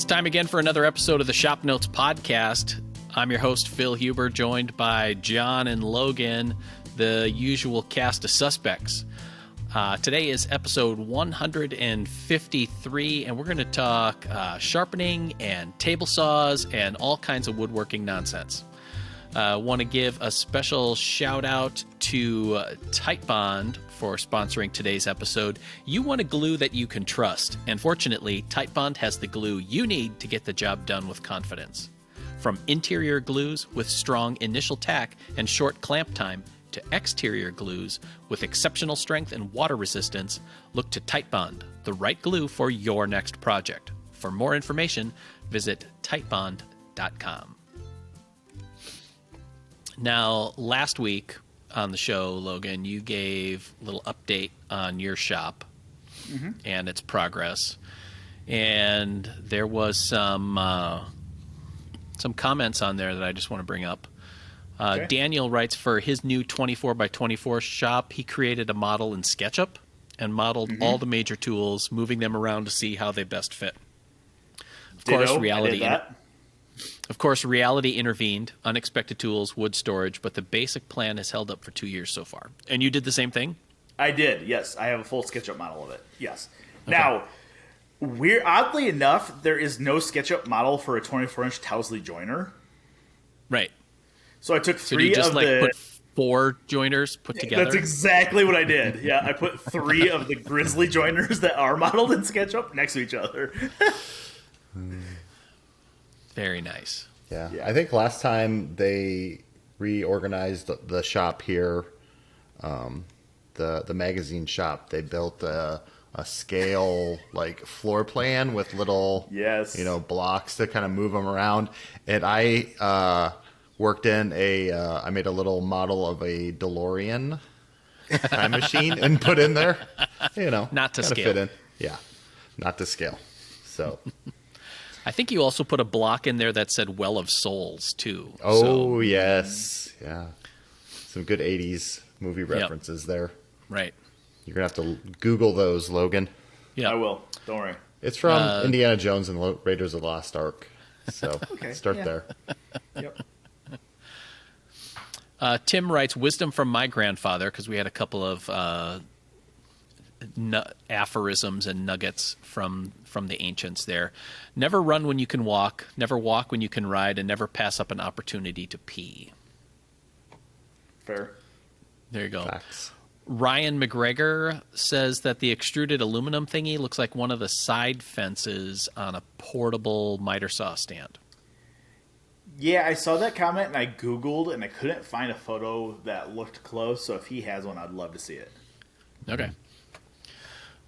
time again for another episode of the ShopNotes podcast. I'm your host, Phil Huber, joined by John and Logan, the usual cast of suspects. Today is episode 153, and we're going to talk sharpening and table saws and all kinds of woodworking nonsense. Want to give a special shout out to Titebond for sponsoring today's episode. You want a glue that you can trust, and fortunately, Titebond has the glue you need to get the job done with confidence. From interior glues with strong initial tack and short clamp time to exterior glues with exceptional strength and water resistance, look to Titebond, the right glue for your next project. For more information, visit titebond.com. Now, last week on the show, Logan, you gave a little update on your shop and its progress. And there was some comments on there that I just want to bring up. Okay. Daniel writes, for his new 24 by 24 shop, he created a model in SketchUp and modeled all the major tools, moving them around to see how they best fit. Of course, reality intervened, unexpected tools, wood storage, but the basic plan has held up for 2 years so far. And you did the same thing? I did, yes. I have a full SketchUp model of it, yes. Okay. Now, oddly enough, there is no SketchUp model for a 24-inch Tousley joiner. Right. So I took three of the... put 4 joiners put together? That's exactly what I did. Yeah, I put 3 of the Grizzly joiners that are modeled in SketchUp next to each other. Very nice. Yeah. I think last time they reorganized the shop here, the magazine shop, they built a scale like floor plan with little blocks to kind of move them around. And I worked in I made a little model of a DeLorean time machine and put in there, not to scale. Fit in. Yeah, not to scale. So I think you also put a block in there that said Well of Souls too. Oh, yes. Yeah. Some good 80s movie references there. Right. You're going to have to Google those, Logan. Yeah, I will. Don't worry. It's from Indiana Jones and Raiders of the Lost Ark. So start there. Yep. Tim writes, wisdom from my grandfather, because we had a couple of aphorisms and nuggets from the ancients there. Never run when you can walk, never walk when you can ride, and never pass up an opportunity to pee. Fair. There you go. Facts. Ryan McGregor says that the extruded aluminum thingy looks like one of the side fences on a portable miter saw stand. Yeah, I saw that comment and I Googled and I couldn't find a photo that looked close. So if he has one, I'd love to see it. Okay.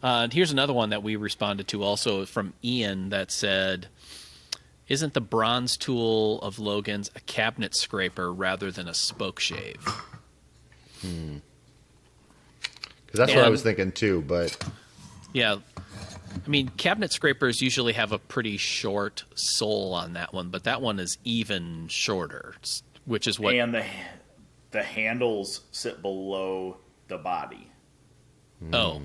And here's another one that we responded to also from Ian that said, isn't the bronze tool of Logan's a cabinet scraper rather than a spoke shave? Because that's what I was thinking too, but... Yeah. I mean, cabinet scrapers usually have a pretty short sole on that one, but that one is even shorter, which is what... And the handles sit below the body. Oh.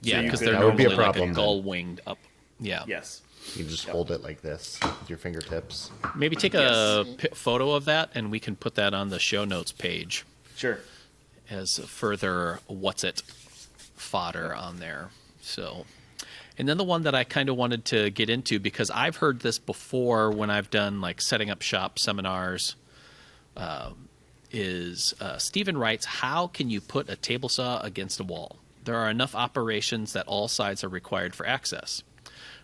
Yeah, because they're that would be a normally like problem, a gull-winged up. Yeah. Yes. You can just hold it like this with your fingertips. Maybe take a photo of that, and we can put that on the show notes page. Sure. As further what's-it fodder on there. So, and then the one that I kind of wanted to get into, because I've heard this before when I've done like setting up shop seminars, is Stephen writes, how can you put a table saw against a wall? There are enough operations that all sides are required for access.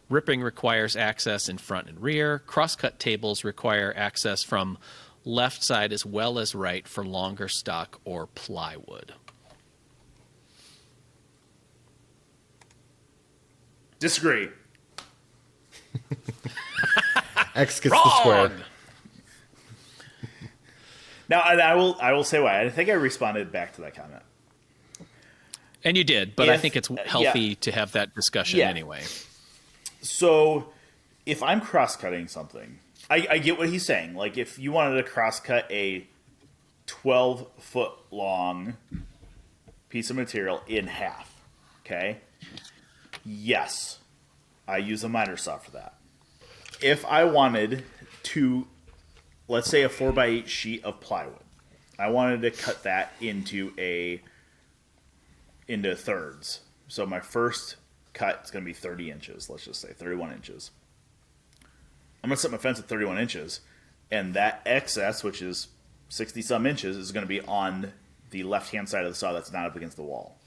Ripping requires access in front and rear. Crosscut tables require access from left side as well as right for longer stock or plywood. Disagree. X gets the square. Now, I will say why. I think I responded back to that comment. And you did, but I think it's healthy to have that discussion anyway. So, if I'm cross-cutting something, I get what he's saying. Like, if you wanted to cross-cut a 12-foot long piece of material in half, okay? Yes, I use a miter saw for that. if I wanted to, let's say a 4x8 sheet of plywood, I wanted to cut that into thirds. So my first cut is going to be 30 inches. Let's just say 31 inches. I'm going to set my fence at 31 inches, and that excess, which is 60 some inches, is going to be on the left-hand side of the saw that's not up against the wall.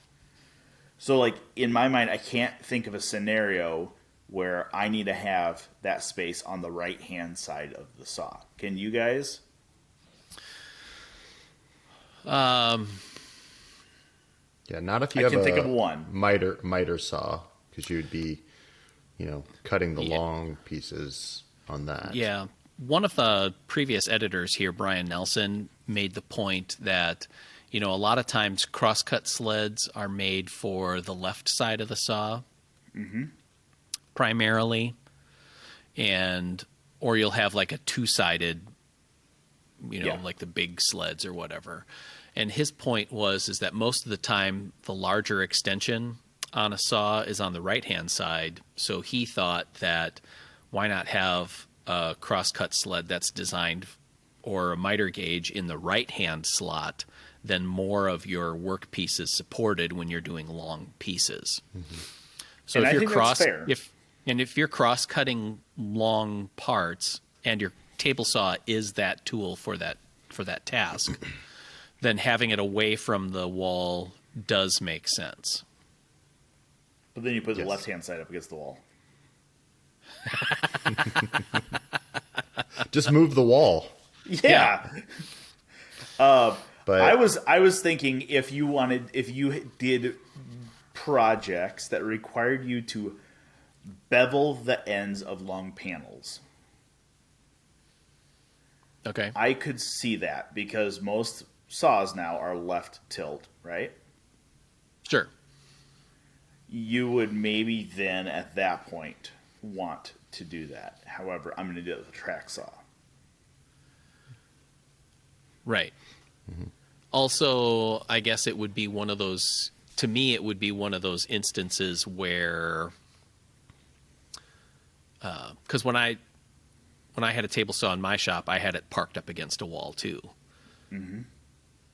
So, like, in my mind, I can't think of a scenario where I need to have that space on the right-hand side of the saw. Can you guys? Yeah, not if you have think of one miter saw, because you'd be, cutting the long pieces on that. Yeah. One of the previous editors here, Brian Nelson, made the point that, a lot of times crosscut sleds are made for the left side of the saw, primarily, or you'll have like a two-sided, like the big sleds or whatever. And his point is that most of the time the larger extension on a saw is on the right-hand side. So he thought that why not have a crosscut sled that's designed, or a miter gauge in the right-hand slot, then more of your work pieces supported when you're doing long pieces. So and if you're cross-cutting long parts and your table saw is that tool for that task, then having it away from the wall does make sense. But then you put the left-hand side up against the wall. Just move the wall. Yeah. But I was thinking if you did projects that required you to bevel the ends of long panels. Okay. I could see that because most saws now are left tilt, right? Sure. You would maybe then at that point want to do that. However, I'm going to do it with a track saw. Right. Also, I guess it would be one of those, to me, it would be one of those instances where, because when I had a table saw in my shop, I had it parked up against a wall too.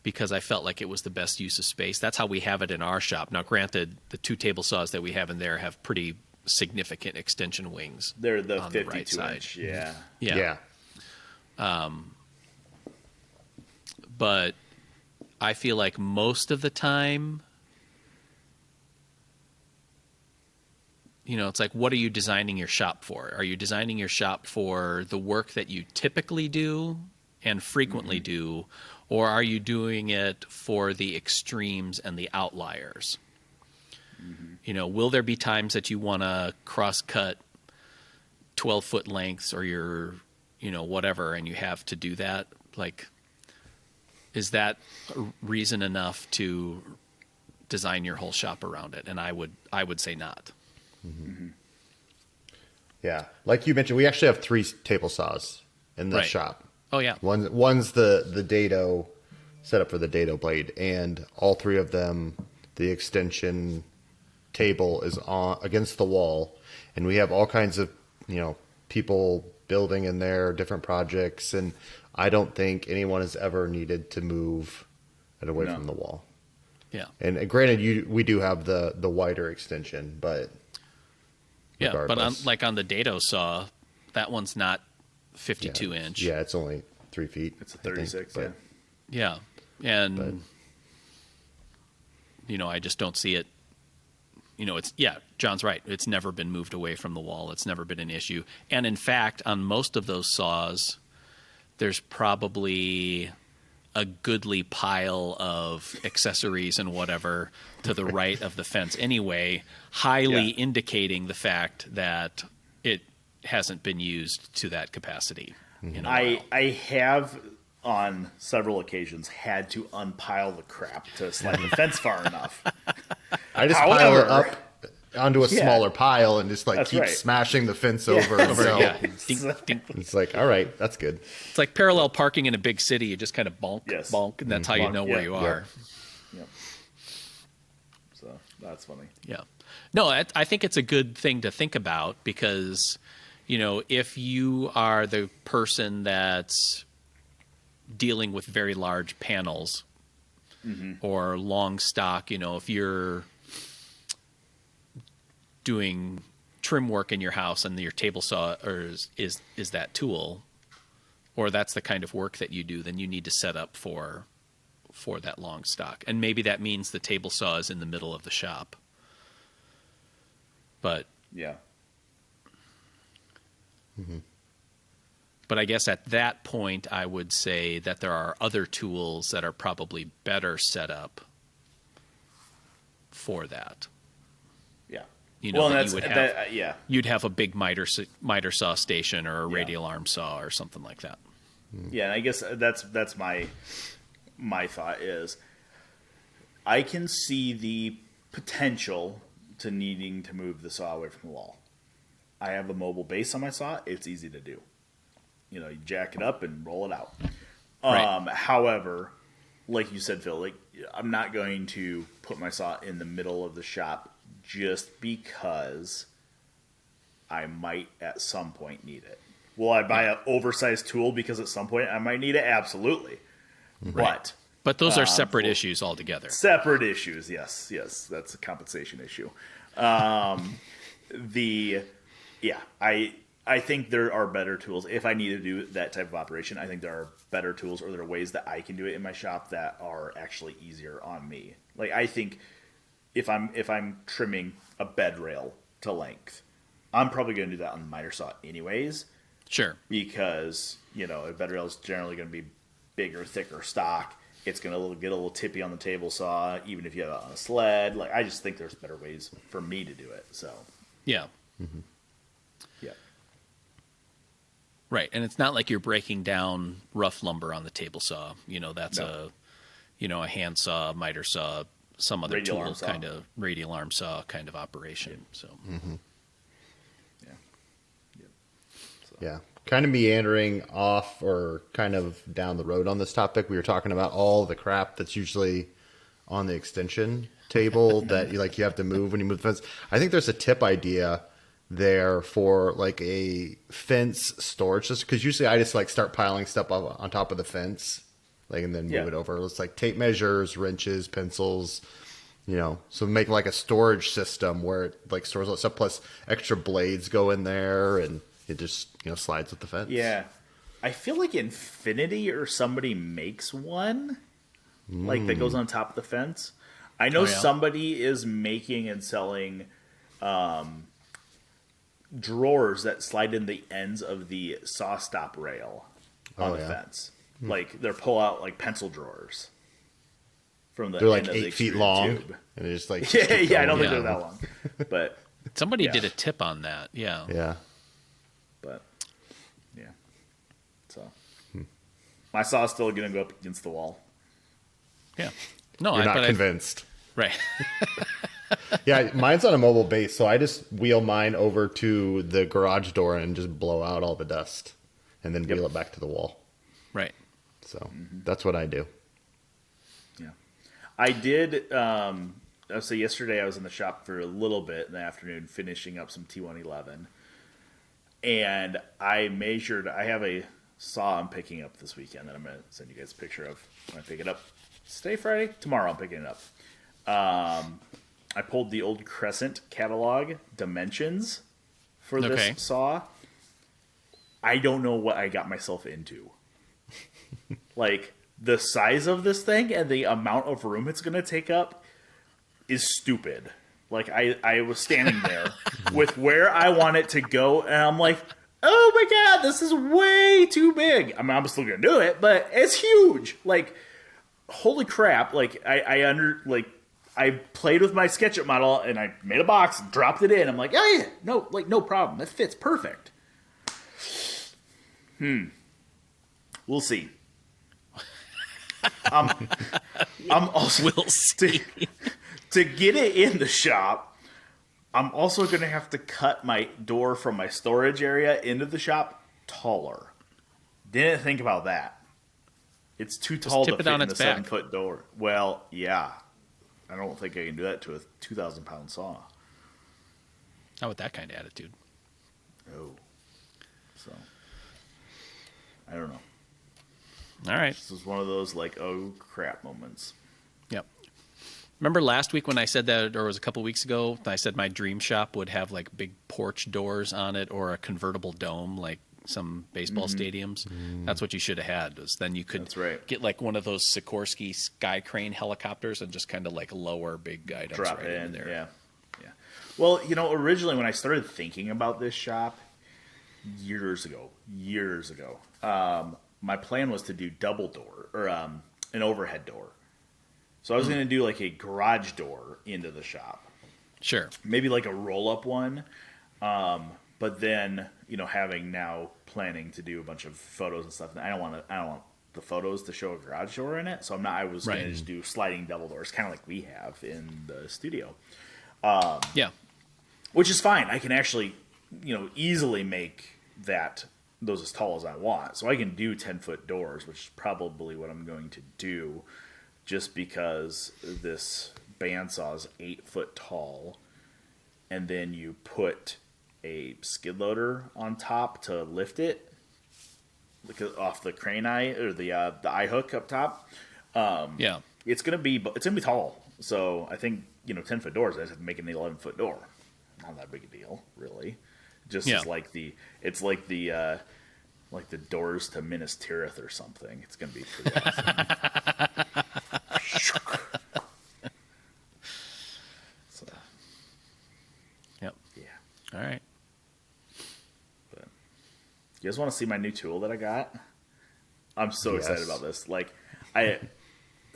Because I felt like it was the best use of space. That's how we have it in our shop. Now, granted, the two table saws that we have in there have pretty significant extension wings. They're the on 52 the right side. inch. Yeah. Yeah. But I feel like most of the time, it's like, what are you designing your shop for? Are you designing your shop for the work that you typically do and frequently do, or are you doing it for the extremes and the outliers? Will there be times that you want to cross-cut 12-foot lengths or your, whatever, and you have to do that? Like, is that reason enough to design your whole shop around it? And I would say not. Yeah, like you mentioned, we actually have 3 table saws in the shop. Oh yeah. One's the dado, set up for the dado blade, and all 3 of them, the extension table is on against the wall, and we have all kinds of people building in there, different projects, and I don't think anyone has ever needed to move it away from the wall. Yeah. And granted, we do have the wider extension, but regardless. But on the dado saw, that one's not 52 inch. Yeah, it's only 3 feet. It's a 36. Yeah. And I just don't see it. John's right. It's never been moved away from the wall. It's never been an issue. And in fact, on most of those saws, there's probably a goodly pile of accessories and whatever to the right of the fence anyway, highly indicating the fact that it hasn't been used to that capacity. I have on several occasions had to unpile the crap to slide the fence far enough. I just pile it up onto a smaller pile and just keep smashing the fence over. Dink, dink. It's like, all right, that's good. It's like parallel parking in a big city. You just kind of bonk, and that's how you know where you are. Yep. So that's funny. Yeah. No, I think it's a good thing to think about because, if you are the person that's dealing with very large panels or long stock, if you're doing trim work in your house and your table saw is that tool, or that's the kind of work that you do, then you need to set up for that long stock. And maybe that means the table saw is in the middle of the shop. But yeah. But I guess at that point, I would say that there are other tools that are probably better set up for that. Yeah. You'd have a big miter saw station or a radial arm saw or something like that. Yeah, and I guess that's my thought is I can see the potential to needing to move the saw away from the wall. I have a mobile base on my saw. It's easy to do. You jack it up and roll it out. Right. However, like you said, Phil, I'm not going to put my saw in the middle of the shop just because I might at some point need it. Will I buy an oversized tool because at some point I might need it? Absolutely. Right. But those are separate issues altogether. Separate issues, yes. That's a compensation issue. I think there are better tools. If I need to do that type of operation, I think there are better tools, or there are ways that I can do it in my shop that are actually easier on me. I think if I'm trimming a bed rail to length, I'm probably going to do that on the miter saw anyways. Sure. Because, a bed rail is generally going to be bigger, thicker stock. It's going to get a little tippy on the table saw, even if you have it on a sled. I just think there's better ways for me to do it. So, yeah. Yeah. Right. And it's not like you're breaking down rough lumber on the table saw. That's a hand saw, miter saw, some other radial tool kind of radial arm saw kind of operation. Yeah. So, yeah. Kind of meandering off or kind of down the road on this topic. We were talking about all the crap that's usually on the extension table that you have to move when you move the fence. I think there's a tip idea there for a fence storage system, because usually I just start piling stuff up on top of the fence, and then move it over. It's tape measures, wrenches, pencils, so make a storage system where it stores all that stuff, plus extra blades go in there, and it just slides with the fence. Yeah, I feel like Infinity or somebody makes one that goes on top of the fence. I know somebody is making and selling drawers that slide in the ends of the saw stop rail on the fence. They're pull out pencil drawers from the they're end of the 8 feet long tube. and it's I don't think they're that long, but somebody did a tip on that. Yeah. But so my saw is still going to go up against the wall. Yeah. No, You're not convinced. Right. Yeah, mine's on a mobile base, so I just wheel mine over to the garage door and just blow out all the dust, and then wheel it back to the wall. Right. So that's what I do. Yeah, I did. So yesterday I was in the shop for a little bit in the afternoon, finishing up some T111, and I measured. I have a saw I'm picking up this weekend that I'm going to send you guys a picture of when I pick it up. Today, Friday, tomorrow I'm picking it up. I pulled the old Crescent catalog dimensions for this saw. I don't know what I got myself into. The size of this thing and the amount of room it's going to take up is stupid. I was standing there with where I want it to go, and I'm like, oh my God, this is way too big. I'm still going to do it, but it's huge. Holy crap. I played with my SketchUp model and I made a box and dropped it in. I'm like, oh yeah, no problem. That fits perfect. We'll see. I'm also We'll see. to get it in the shop. I'm also going to have to cut my door from my storage area into the shop taller. Didn't think about that. It's too tall to fit in the 7-foot door. Well, yeah. I don't think I can do that to a 2,000-pound saw. Not with that kind of attitude. Oh. So I don't know. All right. This was one of those like, oh crap moments. Yep. Remember last week when I said that, or it was a couple weeks ago, I said my dream shop would have like big porch doors on it or a convertible dome like some baseball stadiums. That's what you should have had. Was then you could get like one of those Sikorsky Sky Crane helicopters and just kind of like lower big items Drop right it in there. Yeah. Well, originally when I started thinking about this shop years ago, my plan was to do double door or an overhead door. So I was going to do like a garage door into the shop. Sure. Maybe like a roll-up one. But then, planning to do a bunch of photos and stuff. And I don't want the photos to show a garage door in it. So I was going to just do sliding double doors, kind of like we have in the studio. Yeah. Which is fine. I can actually, easily make those as tall as I want. So I can do 10-foot doors, which is probably what I'm going to do, just because this bandsaw is 8 foot tall, and then you put a skid loader on top to lift it off the crane eye or the eye hook up top. It's gonna be tall. So I think 10-foot doors. I just have to make an 11-foot door. Not that big a deal, really. Just as like the doors to Minas Tirith or something. It's gonna be pretty awesome. So, yep. Yeah. All right. But you guys want to see my new tool that I got? I'm so excited about this.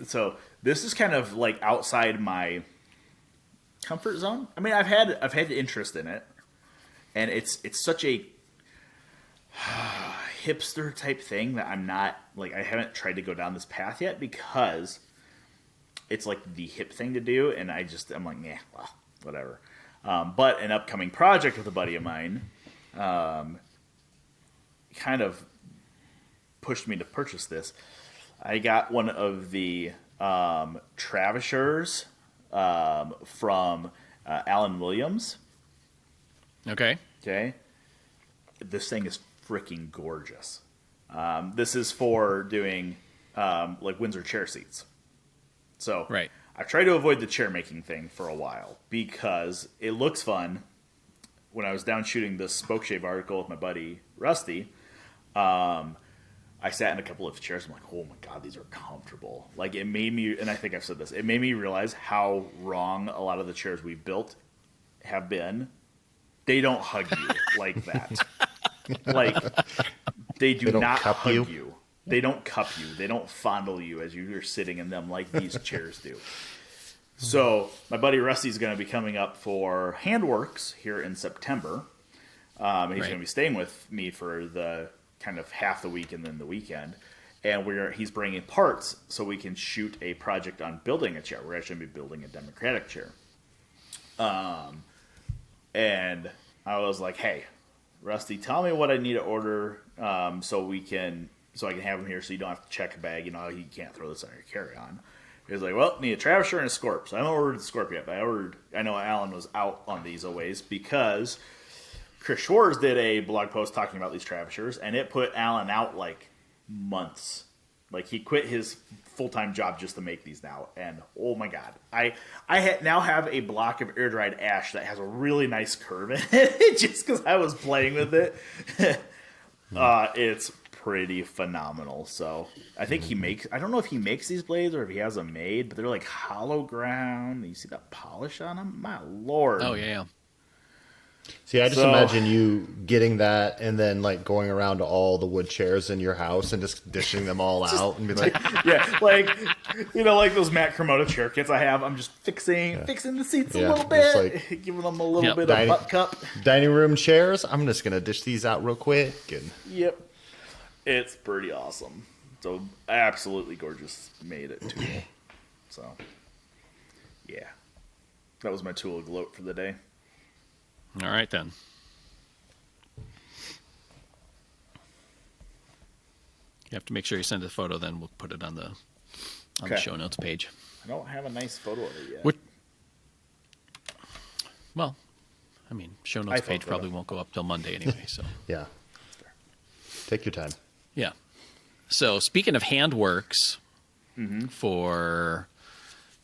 So this is kind of like outside my comfort zone. I mean, I've had interest in it, and it's such a hipster type thing that I'm not I haven't tried to go down this path yet because it's like the hip thing to do, and I'm like, nah, well, whatever. But an upcoming project with a buddy of mine, kind of pushed me to purchase this. I got one of the Travishers from Alan Williams. Okay. This thing is freaking gorgeous. This is for doing Windsor chair seats. So I tried to avoid the chair making thing for a while because it looks fun. When I was down shooting the Spoke Shave article with my buddy Rusty, I sat in a couple of chairs. I'm like, oh my God, these are comfortable. It made me, and I think I've said this, it made me realize how wrong a lot of the chairs we built have been. They don't hug you like that. They not hug you. They don't cup you. They don't fondle you as you're sitting in them like these chairs do. So my buddy Rusty's going to be coming up for Handworks here in September. He's going to be staying with me for the kind of half the week and then the weekend. And he's bringing parts so we can shoot a project on building a chair. We're actually going to be building a Democratic chair. And I was like, hey, Rusty, tell me what I need to order so I can have him here so you don't have to check a bag. You know, you can't throw this on your carry-on. He was like, well, need a Travisher and a Scorp. So I haven't ordered the Scorp yet, but I know Alan was out on these always because Chris Schwartz did a blog post talking about these Travishers, and it put Alan out months. He quit his full-time job just to make these now, and oh my God. I now have a block of air-dried ash that has a really nice curve in it just because I was playing with it. It's pretty phenomenal. So I think I don't know if he makes these blades or if he has them made, but they're hollow ground. You see that polish on them? My Lord. Oh, yeah. See, I just imagine you getting that and then going around to all the wood chairs in your house and just dishing them all out and be like, yeah, those Matt Cremota chair kits I have. I'm just fixing the seats a little bit, giving them a little bit of butt cup. Dining room chairs. I'm just gonna dish these out real quick. Yep, it's pretty awesome. So absolutely gorgeous made it too. So yeah, that was my tool of gloat for the day. All right, then. You have to make sure you send a photo, then we'll put it on the show notes page. I don't have a nice photo of it yet. Well, show notes page probably won't go up till Monday anyway, so. Yeah. Take your time. Yeah. So speaking of Handworks, for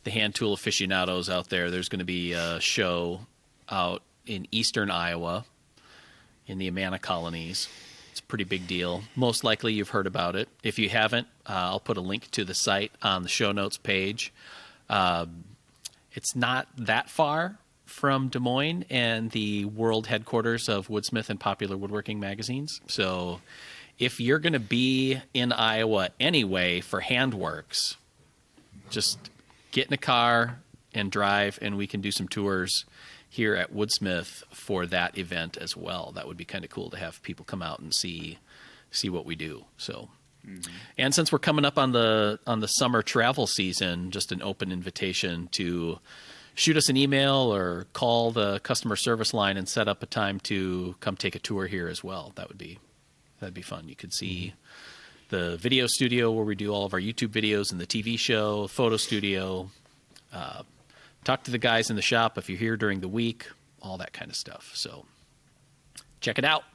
the hand tool aficionados out there, there's going to be a show out in eastern Iowa in the Amana colonies. It's a pretty big deal. Most likely you've heard about it. If you haven't, I'll put a link to the site on the show notes page. It's not that far from Des Moines and the world headquarters of Woodsmith and Popular Woodworking magazines. So if you're going to be in Iowa anyway for Handworks, just get in a car and drive, and we can do some tours here at Woodsmith for that event as well. That would be kind of cool to have people come out and see what we do. So, and since we're coming up on the summer travel season, just an open invitation to shoot us an email or call the customer service line and set up a time to come take a tour here as well. That'd be fun. You could see the video studio where we do all of our YouTube videos and the TV show, photo studio, talk to the guys in the shop if you're here during the week, all that kind of stuff. So check it out.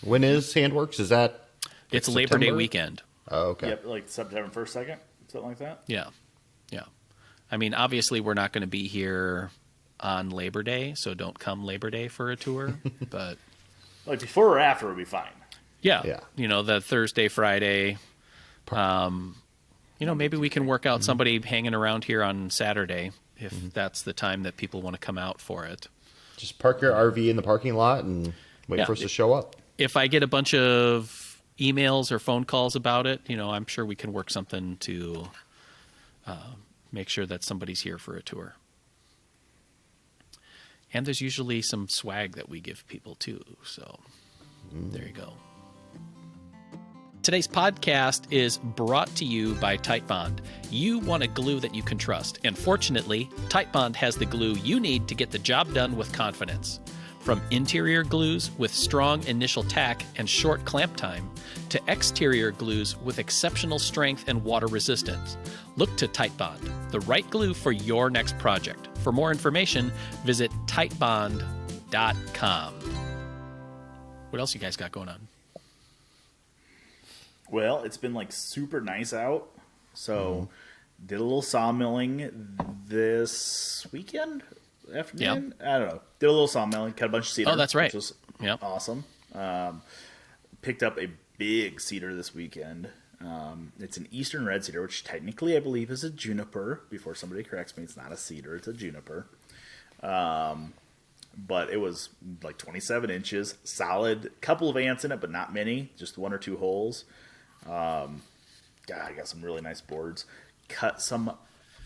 When is Handworks? Is that it's Labor Day weekend. Oh, okay. Yep, like September 1st, 2nd, something like that. Yeah. I mean, obviously we're not going to be here on Labor Day, so don't come Labor Day for a tour. But like before or after would be fine. Yeah. You know, the Thursday, Friday. Maybe we can work out somebody hanging around here on Saturday if that's the time that people want to come out for it. Just park your RV in the parking lot and wait for us to show up. If I get a bunch of emails or phone calls about it, I'm sure we can work something to make sure that somebody's here for a tour. And there's usually some swag that we give people too. So there you go. Today's podcast is brought to you by Titebond. You want a glue that you can trust, and fortunately, Titebond has the glue you need to get the job done with confidence. From interior glues with strong initial tack and short clamp time, to exterior glues with exceptional strength and water resistance, look to Titebond, the right glue for your next project. For more information, visit Titebond.com. What else you guys got going on? Well, it's been like super nice out, so did a little sawmilling this weekend afternoon. Yep. I don't know. Did a little sawmilling, cut a bunch of cedar. Oh, that's right. Which was awesome. Picked up a big cedar this weekend. It's an eastern red cedar, which technically I believe is a juniper. Before somebody corrects me, it's not a cedar; it's a juniper. But it was like 27 inches, solid. Couple of ants in it, but not many. Just one or two holes. I got some really nice boards. Cut some,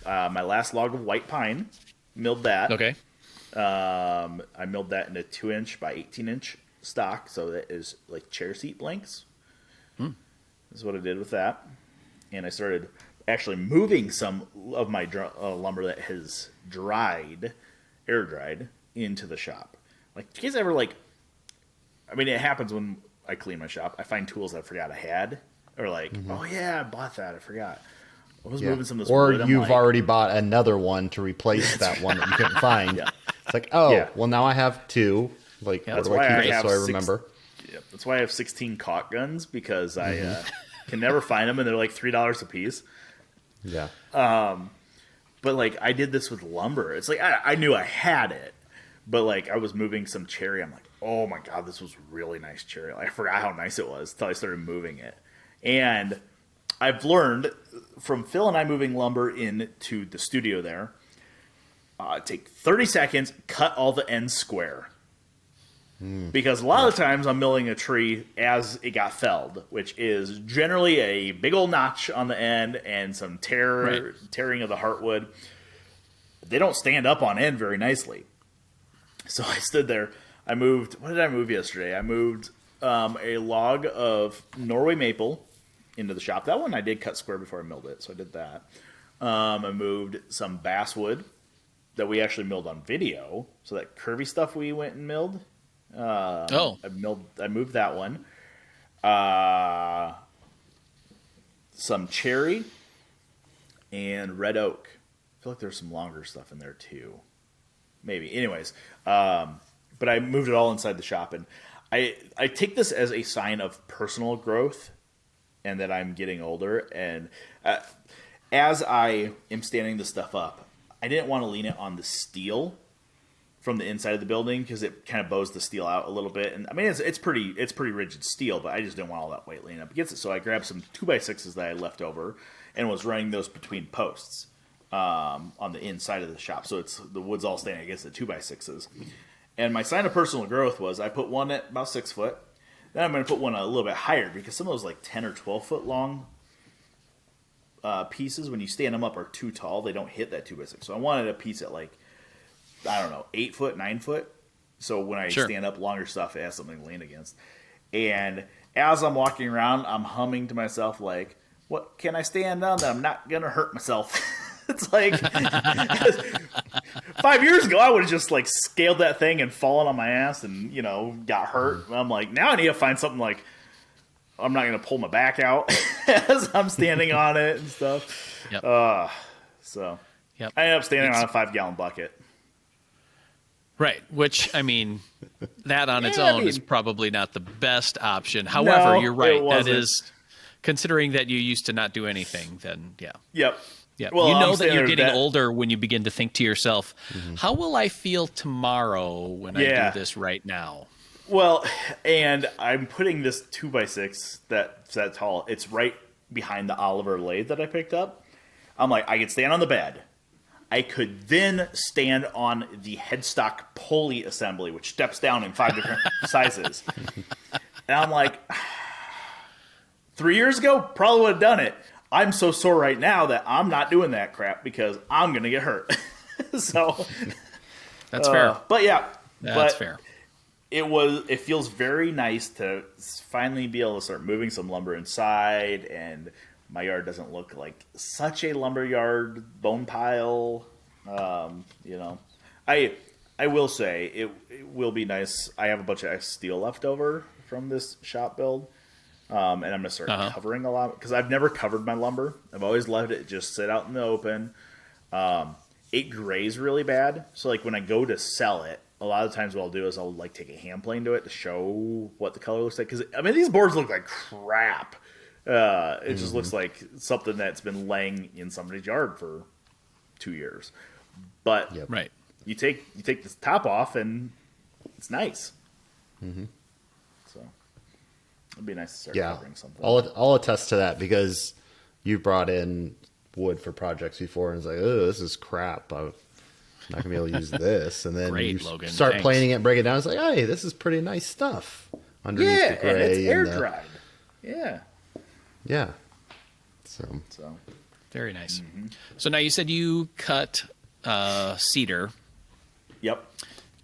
my last log of white pine, milled that. Okay. I milled that in a 2-inch by 18-inch stock, so that is like chair seat blanks. This is what I did with that. And I started actually moving some of my lumber that has air dried, into the shop. Like, do you guys ever it happens when I clean my shop. I find tools I forgot I had. Or oh yeah, I bought that. I forgot. I was moving some of this wood. Or you've already bought another one to replace that one that you couldn't find. It's like, well, now I have two. Like, where do I keep this so I remember? That's why I have 16 caulk guns, because I can never find them, and they're like $3 a piece. Yeah. But I did this with lumber. It's like I knew I had it, but I was moving some cherry. I'm like, oh my god, this was really nice cherry. I forgot how nice it was until I started moving it. And I've learned from Phil and I moving lumber into the studio there, take 30 seconds, cut all the ends square. Because a lot of the times I'm milling a tree as it got felled, which is generally a big old notch on the end and some tearing of the heartwood. They don't stand up on end very nicely. So I stood there. I moved. What did I move yesterday? I moved a log of Norway maple into the shop. That one I did cut square before I milled it, so I did that. I moved some basswood that we actually milled on video. So that curvy stuff we went and milled. I moved that one. Some cherry and red oak. I feel like there's some longer stuff in there too. Maybe. Anyways, but I moved it all inside the shop, and I take this as a sign of personal growth and that I'm getting older. And as I am standing this stuff up, I didn't want to lean it on the steel from the inside of the building because it kind of bows the steel out a little bit. And I mean, it's pretty rigid steel, but I just didn't want all that weight leaning up against it. So I grabbed some 2x6s that I left over and was running those between posts on the inside of the shop. So it's the wood's all standing against the 2x6s. And my sign of personal growth was I put one at about 6 foot. Then I'm going to put one a little bit higher because some of those like 10 or 12 foot long pieces, when you stand them up, are too tall. They don't hit that 2x6. So I wanted a piece at like, I don't know, 8 foot, 9 foot. So when I stand up longer stuff, it has something to lean against. And as I'm walking around, I'm humming to myself like, what can I stand on that I'm not going to hurt myself? It's like 5 years ago, I would have just like scaled that thing and fallen on my ass and, you know, got hurt. I'm like, now I need to find something like I'm not going to pull my back out as I'm standing on it and stuff. Yep. I ended up standing on a 5-gallon bucket. Right, which, I mean, that on its own is probably not the best option. However, you're right. That is, considering that you used to not do anything, then yeah. Yep. Yeah. Well, you know that you're getting older when you begin to think to yourself, how will I feel tomorrow when I do this right now? Well, and I'm putting this 2x6 that's that tall. It's right behind the Oliver lathe that I picked up. I'm like, I could stand on the bed. I could then stand on the headstock pulley assembly, which steps down in 5 different sizes. And I'm like, 3 years ago, probably would have done it. I'm so sore right now that I'm not doing that crap because I'm going to get hurt. So that's fair. But yeah, that's fair. It feels very nice to finally be able to start moving some lumber inside, and my yard doesn't look like such a lumber yard bone pile. You know, I will say it will be nice. I have a bunch of steel left over from this shop build. And I'm going to start covering a lot because I've never covered my lumber. I've always let it just sit out in the open. It grays really bad. So like when I go to sell it, a lot of times what I'll do is I'll like take a hand plane to it to show what the color looks like. Because I mean, these boards look like crap. It just looks like something that's been laying in somebody's yard for 2 years. But you take the top off and it's nice. Mm-hmm. So it'd be nice to start covering something. I'll attest to that because you brought in wood for projects before and it's like, oh, this is crap. I'm not gonna be able to use this. And then Logan, start planing it and break it down. It's like, hey, this is pretty nice stuff underneath the gray. And it's air dried. Yeah. So very nice. Mm-hmm. So now you said you cut cedar. Yep.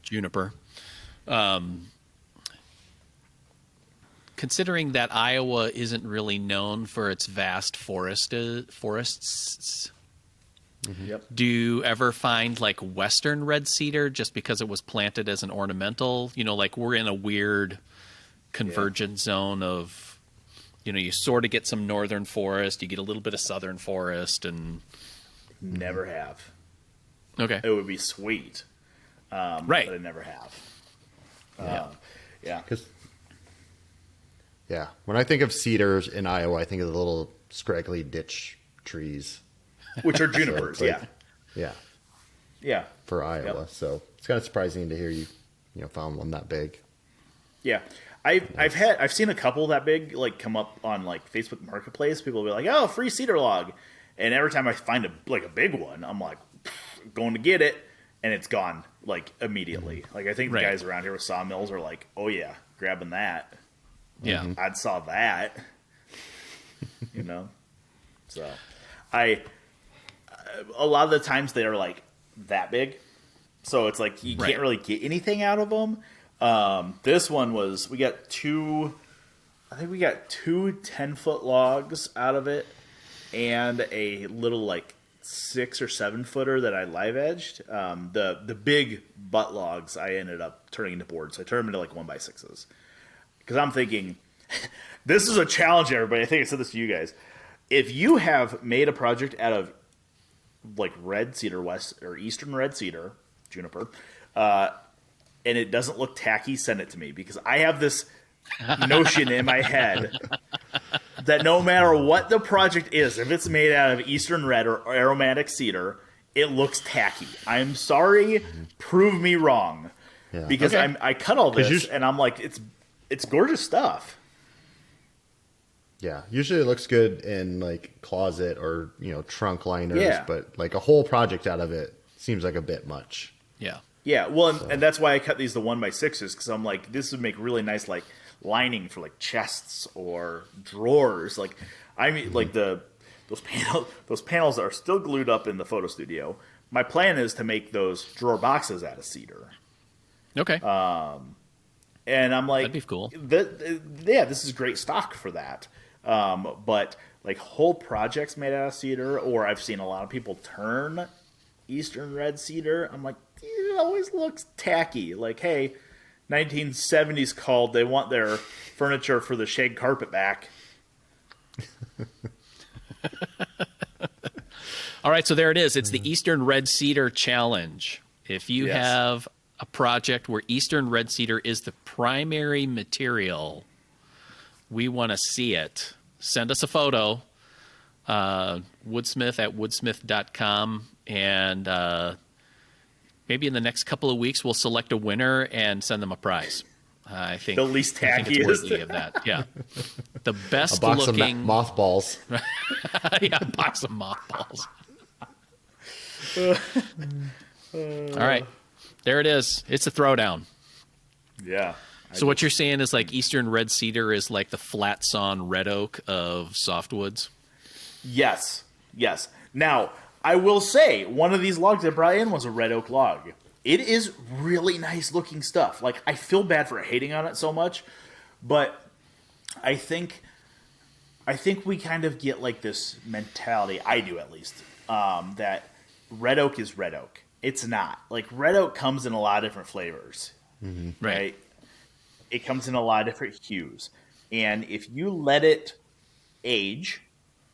Juniper. Considering that Iowa isn't really known for its vast forests, do you ever find like Western red cedar just because it was planted as an ornamental? You know, like we're in a weird convergence zone of, you know, you sort of get some northern forest, you get a little bit of southern forest, and never have. Okay, it would be sweet, right? But I never have. Yeah, when I think of cedars in Iowa, I think of the little scraggly ditch trees, which are junipers. So yeah, for Iowa. Yep. So it's kind of surprising to hear you found one that big. Yeah, I've seen a couple that big like come up on like Facebook Marketplace. People will be like, "Oh, free cedar log," and every time I find a big one, I'm like going to get it, and it's gone like immediately. Like I think the guys around here with sawmills are like, "Oh yeah, grabbing that." Yeah, I'd saw that, So, a lot of the times they are like that big, so it's like you can't really get anything out of them. This one we got two 10-foot logs out of it, and a little like 6 or 7 footer that I live edged. The big butt logs I ended up turning into boards, so I turned them into like 1x6s. Because I'm thinking, this is a challenge, everybody. I think I said this to you guys. If you have made a project out of like red cedar, west or eastern red cedar, juniper, and and it doesn't look tacky, send it to me, because I have this notion in my head that no matter what the project is, if it's made out of Eastern Red or aromatic cedar, it looks tacky. I'm sorry, prove me wrong. Yeah. Because I cut all this and I'm like, it's gorgeous stuff. Yeah, usually it looks good in like closet or trunk liners, but like a whole project out of it seems like a bit much. Yeah. Yeah, well, and that's why I cut these the 1x6s, because I'm like, this would make really nice like lining for like chests or drawers. Like, I mean, like those panels are still glued up in the photo studio. My plan is to make those drawer boxes out of cedar. Okay. And I'm like, that'd be cool. This is great stock for that. But like whole projects made out of cedar, or I've seen a lot of people turn Eastern Red cedar. I'm like, it always looks tacky. Like, hey, 1970s called. They want their furniture for the shag carpet back. All right, so there it is. It's the Eastern Red Cedar Challenge. If you have a project where Eastern Red Cedar is the primary material, we want to see it. Send us a photo, Woodsmith at woodsmith.com, and maybe in the next couple of weeks we'll select a winner and send them a prize. I think the least tacky it's worthy of that. Yeah, the best a box looking of mothballs. Yeah, a box of mothballs. All right, there it is. It's a throwdown. Yeah. So what you're saying is like Eastern Red Cedar is like the flat sawn red oak of softwoods? Yes. Yes. Now, I will say, one of these logs I brought in was a red oak log. It is really nice looking stuff. Like, I feel bad for hating on it so much, but I think we kind of get like this mentality, I do at least, that red oak is red oak. It's not. Like, red oak comes in a lot of different flavors. Mm-hmm. Right? It comes in a lot of different hues. And if you let it age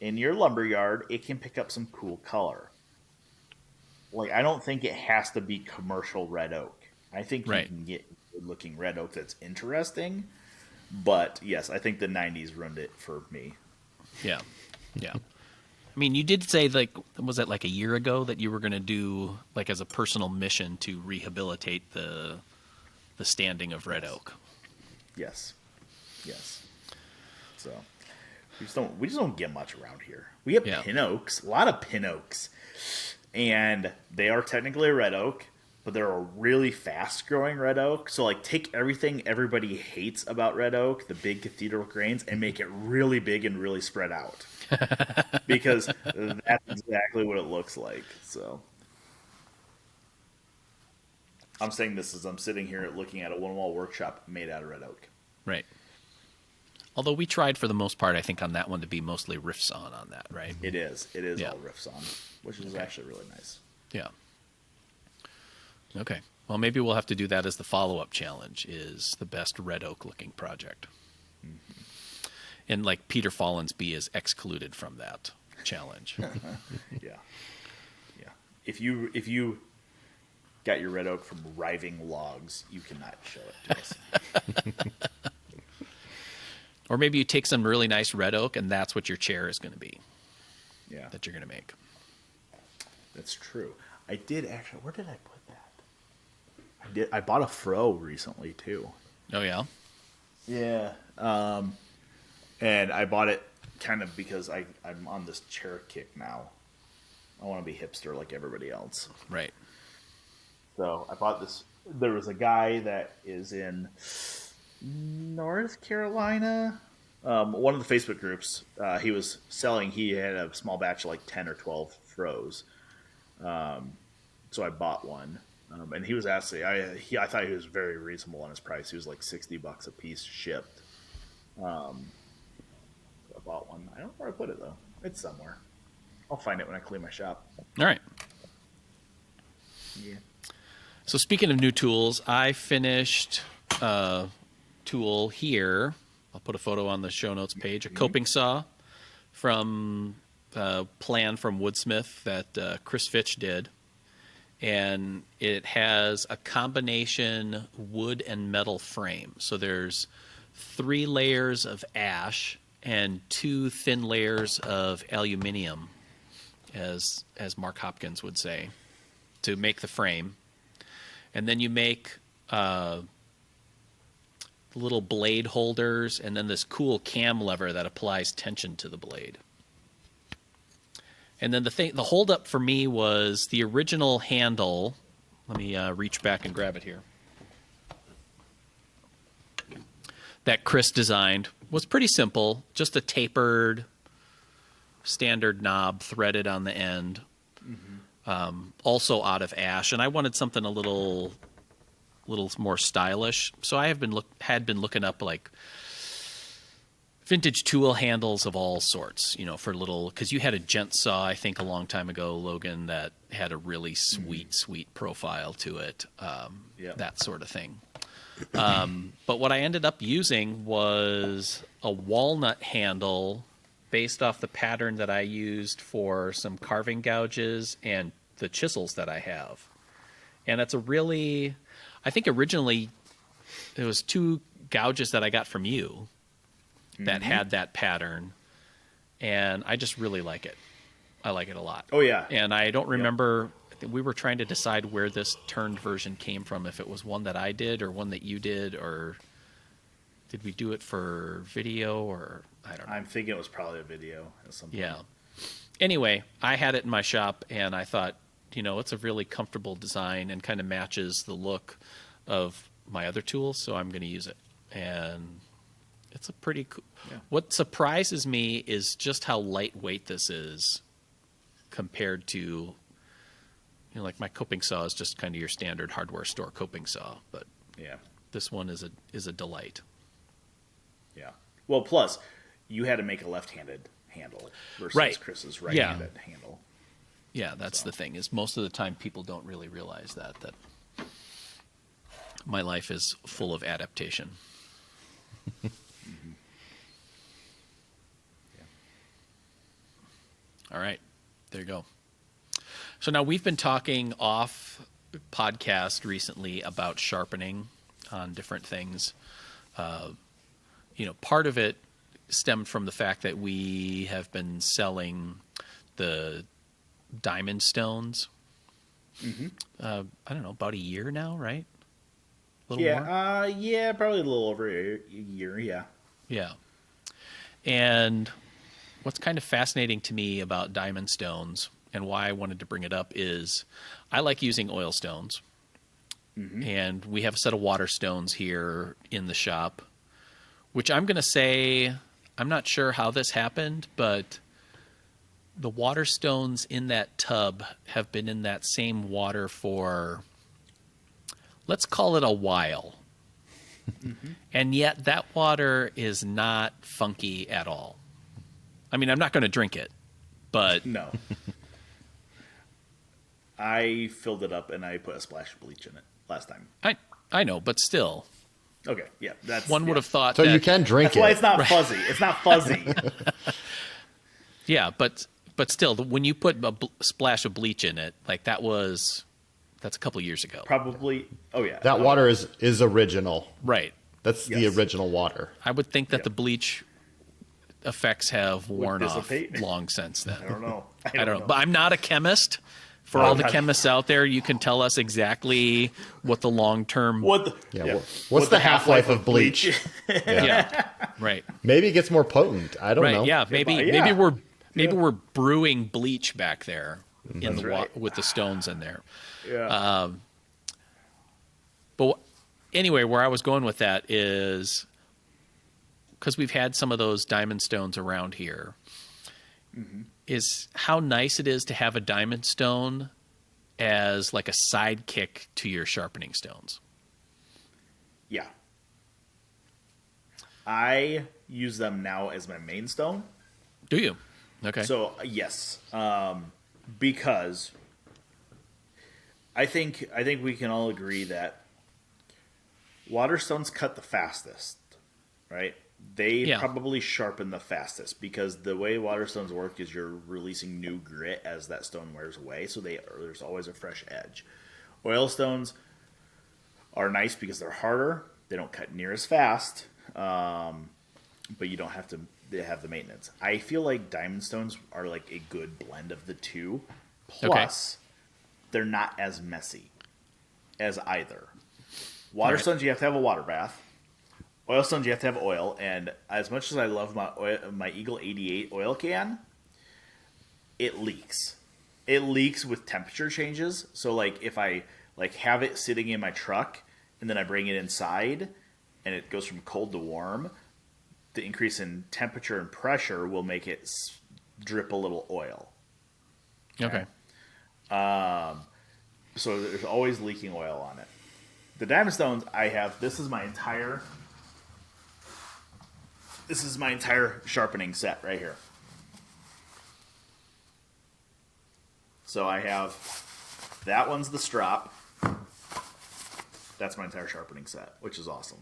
in your lumberyard, it can pick up some cool color. Like, I don't think it has to be commercial red oak. I think you can get good looking red oak that's interesting. But yes, I think the 90s ruined it for me. Yeah. Yeah. I mean, you did say, like, was that like a year ago that you were going to do, like, as a personal mission to rehabilitate the standing of red oak? Yes. Yes. So we just don't get much around here. We have pin oaks, a lot of pin oaks. And they are technically a red oak, but they're a really fast growing red oak. So like take everything everybody hates about red oak, the big cathedral grains, and make it really big and really spread out. Because that's exactly what it looks like. So I'm saying this as I'm sitting here looking at a one-wall workshop made out of red oak. Right. Although we tried for the most part, I think, on that one to be mostly riff sawn on that, right? It is all riff sawn, which is actually really nice. Yeah. Okay. Well, maybe we'll have to do that as the follow-up challenge, is the best red oak looking project. Mm-hmm. And like Peter Follansbee is excluded from that challenge. Yeah. If you got your red oak from riving logs, you cannot show it to us. Or maybe you take some really nice red oak, and that's what your chair is going to be. Yeah. That you're going to make. That's true. I did actually. Where did I put that? I bought a fro recently too. Oh yeah. Yeah. And I bought it kind of because I'm on this chair kick now. I want to be hipster like everybody else. Right. So I bought this. There was a guy that is in North Carolina. One of the Facebook groups. He was selling. He had a small batch of like 10 or 12 froze. So I bought one. And he was asking. I thought he was very reasonable on his price. He was like $60 a piece shipped. So I bought one. I don't know where I put it though. It's somewhere. I'll find it when I clean my shop. All right. Yeah. So speaking of new tools, I finished a tool here. I'll put a photo on the show notes page. A coping saw from plan from Woodsmith that Chris Fitch did. and it has a combination wood and metal frame. So there's 3 layers of ash and 2 thin layers of aluminum, as Mark Hopkins would say, to make the frame. And then you make little blade holders, and then this cool cam lever that applies tension to the blade. And then the holdup for me was the original handle. Let me reach back and grab it here. That Chris designed was pretty simple, just a tapered standard knob threaded on the end, also out of ash. And I wanted something a little more stylish, so I had been looking up like vintage tool handles of all sorts, for little, because you had a gent saw, I think, a long time ago, Logan, that had a really sweet profile to it, that sort of thing. But what I ended up using was a walnut handle based off the pattern that I used for some carving gouges and the chisels that I have. And it's I think originally it was 2 gouges that I got from you that had that pattern, and I just really like it. I like it a lot. Oh, yeah. And I don't remember, we were trying to decide where this turned version came from, if it was one that I did or one that you did, or did we do it for video, or I don't know. I'm thinking it was probably a video at some point. Yeah. Anyway, I had it in my shop, and I thought, it's a really comfortable design and kind of matches the look of my other tools, so I'm going to use it. And it's a pretty cool. Yeah. What surprises me is just how lightweight this is compared to, like my coping saw is just kind of your standard hardware store coping saw, but this one is a delight. Yeah. Well, plus you had to make a left-handed handle versus Chris's right-handed handle. Yeah, that's the thing, is most of the time people don't really realize that my life is full of adaptation. All right, there you go. So now we've been talking off podcast recently about sharpening on different things. Part of it stemmed from the fact that we have been selling the diamond stones. I don't know, about a year now, right? A little more? Probably a little over a year, Yeah. And what's kind of fascinating to me about diamond stones, and why I wanted to bring it up, is I like using oil stones. And we have a set of water stones here in the shop, which I'm going to say, I'm not sure how this happened, but the water stones in that tub have been in that same water for, let's call it a while. And yet that water is not funky at all. I mean, I'm not going to drink it, but... No. I filled it up and I put a splash of bleach in it last time. I know, but still. Okay, yeah. One would have thought so you can drink that's why it's not fuzzy. It's not fuzzy. Yeah, but still, when you put a splash of bleach in it, like that's a couple years ago. Probably. Oh, yeah. That water is original. Right. That's the original water. I would think that the bleach effects have worn off dissipate. long since then. I don't know. I don't know. But I'm not a chemist. For all the chemists out there, you can tell us exactly what the long-term... What's the half-life of bleach? Right. Maybe it gets more potent. I don't know. Yeah, maybe we're brewing bleach back there in the with the stones in there. Yeah. But anyway, where I was going with that is because we've had some of those diamond stones around here, is how nice it is to have a diamond stone as like a sidekick to your sharpening stones. Yeah. I use them now as my main stone. Do you? Okay. So, yes. Because I think we can all agree that water stones cut the fastest, right? They Yeah. probably sharpen the fastest because the way water stones work is you're releasing new grit as that stone wears away, so there's always a fresh edge. Oil stones are nice because they're harder. They don't cut near as fast, but you don't have to have the maintenance. I feel like diamond stones are like a good blend of the two. Plus, they're not as messy as either. Water stones, you have to have a water bath. Oil stones, you have to have oil, and as much as I love my Eagle 88 oil can, it leaks. It leaks with temperature changes. So, like, if I have it sitting in my truck, and then I bring it inside, and it goes from cold to warm, the increase in temperature and pressure will make it drip a little oil. Okay. So there's always leaking oil on it. The diamond stones I have, this is my entire sharpening set right here. So I have, that one's the strop. That's my entire sharpening set, which is awesome.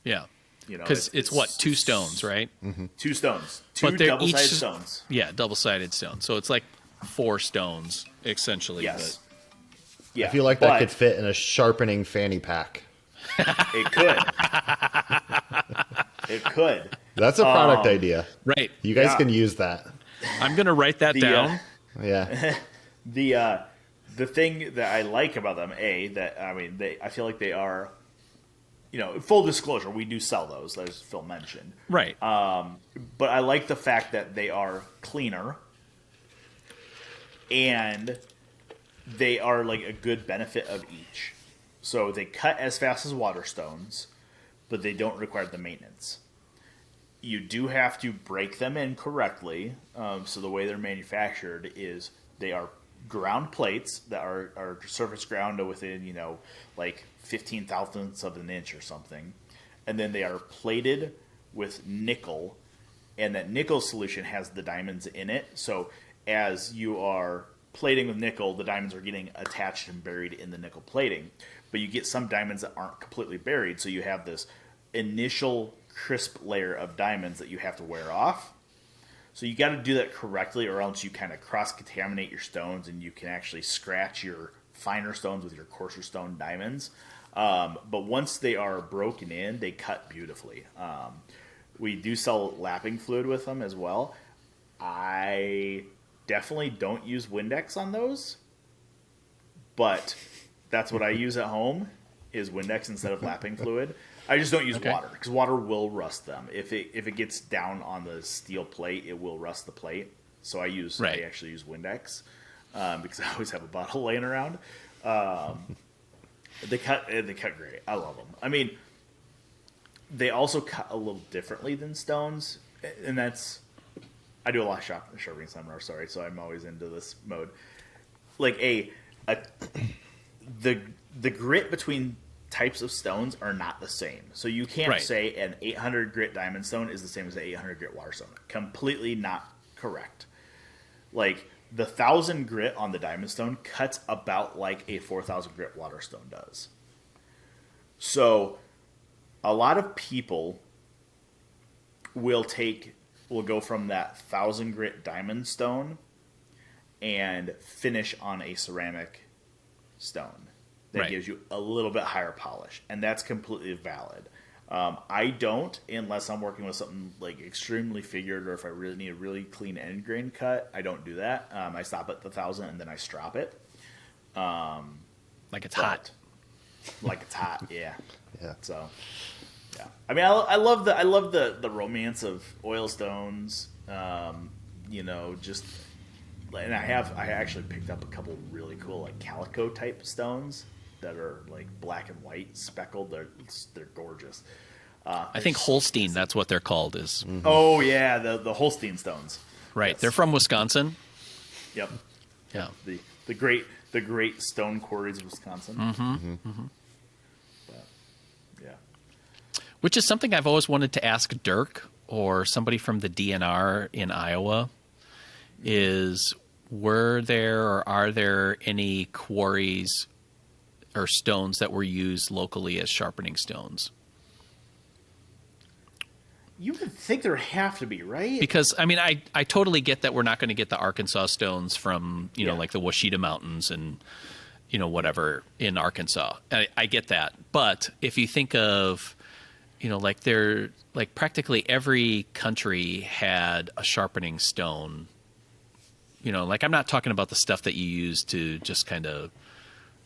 Yeah. You know, because it's what, 2 stones, right? Mm-hmm. 2 stones, 2 double-sided stones. Yeah, double-sided stones. So it's like 4 stones essentially. Yes. But... Yeah. I feel like that could fit in a sharpening fanny pack. It could. It could. That's a product idea. Right. You guys can use that. I'm going to write that down. Yeah. The thing that I like about them, I feel like they are, full disclosure, we do sell those, as Phil mentioned. Right. But I like the fact that they are cleaner and they are like a good benefit of each. So they cut as fast as water stones, but they don't require the maintenance. You do have to break them in correctly. So the way they're manufactured is they are ground plates that are surface ground to within, like 15 thousandths of an inch or something. And then they are plated with nickel, and that nickel solution has the diamonds in it. So as you are plating with nickel, the diamonds are getting attached and buried in the nickel plating. But you get some diamonds that aren't completely buried, so you have this initial crisp layer of diamonds that you have to wear off. So you got to do that correctly, or else you kind of cross-contaminate your stones, and you can actually scratch your finer stones with your coarser stone diamonds. But once they are broken in, they cut beautifully. We do sell lapping fluid with them as well. I definitely don't use Windex on those, but that's what I use at home is Windex instead of lapping fluid. I just don't use water because water will rust them. If it gets down on the steel plate, it will rust the plate. So I actually use Windex because I always have a bottle laying around. They cut great. I love them. I mean, they also cut a little differently than stones, and that's, I do a lot of sharpening seminars. Sorry, so I'm always into this mode. Like the grit between types of stones are not the same. So you can't say an 800 grit diamond stone is the same as an 800 grit water stone. Completely not correct. Like the 1000 grit on the diamond stone cuts about like a 4000 grit water stone does. So a lot of people will go from that 1000 grit diamond stone and finish on a ceramic stone that gives you a little bit higher polish, and that's completely valid. I don't, unless I'm working with something like extremely figured, or if I really need a really clean end grain cut, I don't do that. I stop at the 1000 and then I strop it. Like it's hot. Like it's hot, yeah. Yeah. So, yeah. I mean, I love the romance of oil stones. And I actually picked up a couple really cool like calico type stones that are like black and white speckled. They're gorgeous. I think Holstein, that's what they're called. Is Oh yeah, the Holstein stones. Right. Yes. They're from Wisconsin. Yep. Yeah. The great stone quarries of Wisconsin. Mm-hmm. Mm-hmm. But, yeah. Which is something I've always wanted to ask Dirk or somebody from the DNR in Iowa. Is were there or are there any quarries or stones that were used locally as sharpening stones? You would think there have to be, right? Because, I mean, I totally get that we're not going to get the Arkansas stones from, you know, like the Washita Mountains and, you know, whatever in Arkansas. I get that. But if you think of, you know, like practically every country had a sharpening stone. You know, like I'm not talking about the stuff that you use to just kind of,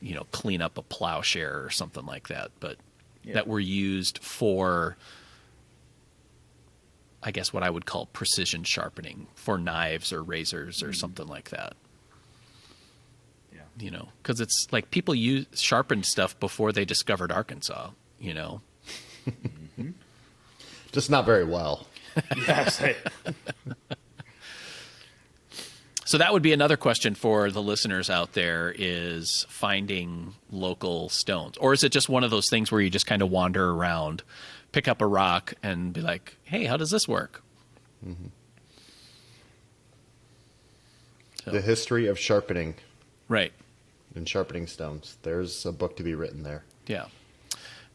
you know, clean up a plowshare or something like that, but that were used for, I guess, what I would call precision sharpening for knives or razors or something like that. Yeah. You know, because it's like people sharpened stuff before they discovered Arkansas, you know. Just not very well. Yes. So that would be another question for the listeners out there, is finding local stones. Or is it just one of those things where you just kind of wander around, pick up a rock, and be like, hey, how does this work? Mm-hmm. So. The history of sharpening. Right. And sharpening stones. There's a book to be written there. Yeah.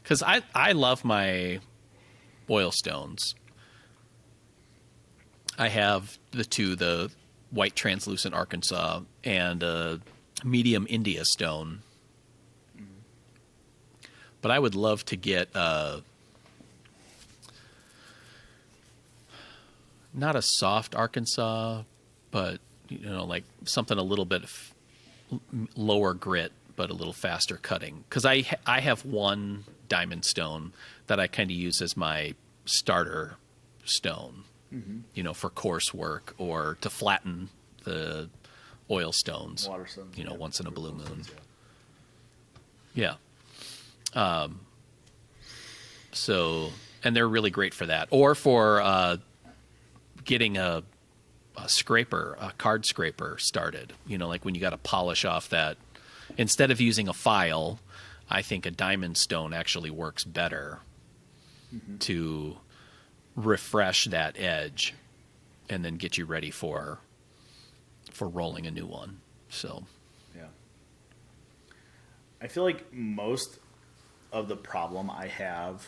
Because I love my oil stones. I have the white translucent Arkansas and a medium India stone. But I would love to get not a soft Arkansas, but, you know, like something a little bit lower grit, but a little faster cutting. Because I have one diamond stone that I kind of use as my starter stone, you know, for coarse work or to flatten the oil stones, Water stones, you know, once in a blue moon. Stones, yeah. So, and they're really great for that. Or for getting a scraper, a card scraper started. You know, like when you got to polish off that. Instead of using a file, I think a diamond stone actually works better to refresh that edge and then get you ready for rolling a new one. So, yeah. I feel like most of the problem I have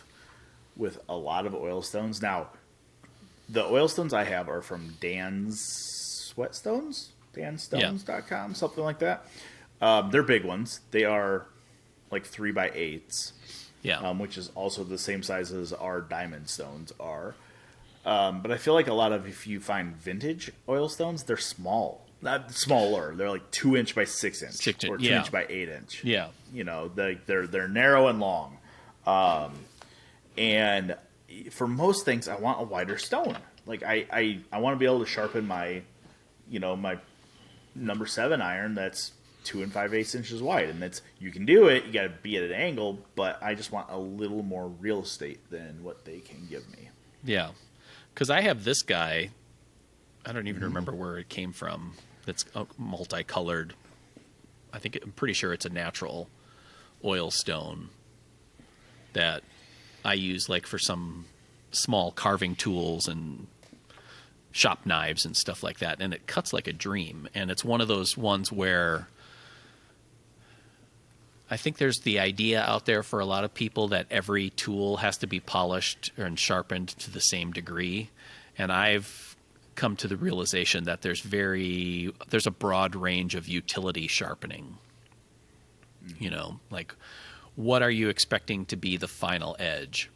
with a lot of oil stones now, the oil stones I have are from Dan's Sweatstones, danstones.com, something like that. They're big ones. They are like 3x8s, which is also the same size as our diamond stones are. But I feel like a lot of, if you find vintage oil stones, they're small. Not smaller. They're like 2 inch by 6 inch, or 2 inch by 8 inch. Yeah. You know, they're narrow and long. And for most things, I want a wider stone. Like I want to be able to sharpen my, you know, my number 7 iron that's 2 5/8 inches wide, and that's, you can do it. You got to be at an angle, but I just want a little more real estate than what they can give me. Yeah, because I have this guy. I don't even remember where it came from. That's multicolored. I'm pretty sure it's a natural oil stone that I use like for some small carving tools and shop knives and stuff like that, and it cuts like a dream. And it's one of those ones where I think there's the idea out there for a lot of people that every tool has to be polished and sharpened to the same degree. And I've come to the realization that there's a broad range of utility sharpening. You know, like what are you expecting to be the final edge